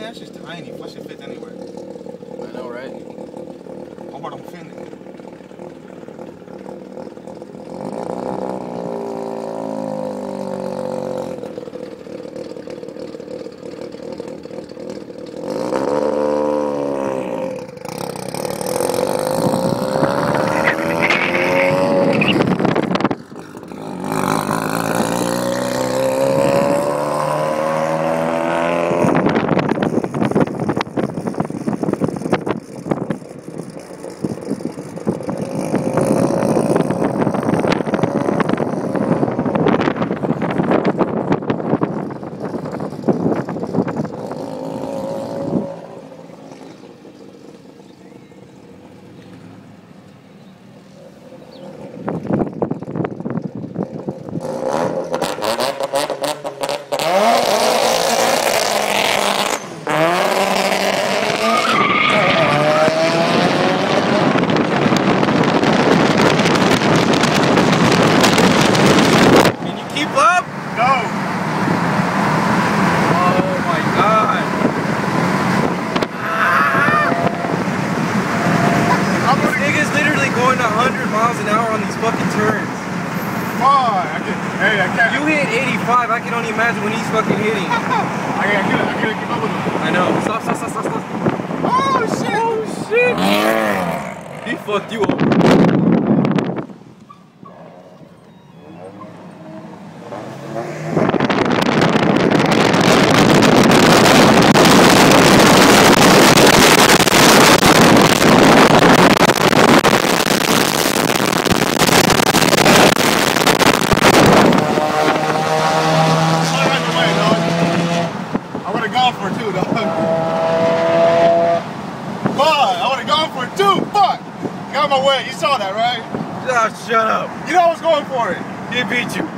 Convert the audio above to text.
Yeah, it's just tiny. Flush it fits anywhere. I know, right? How about I'm offended? Going 100 miles an hour on these fucking turns. Hey, I can't. You hit 85. I can only imagine when he's fucking hitting. I can't keep up with him. I know. Stop. Oh shit! Oh shit! He fucked you up. For two, dog. I would have gone for two. Fuck! Got my way. You saw that, right? Oh, shut up. You know I was going for it. He beat you.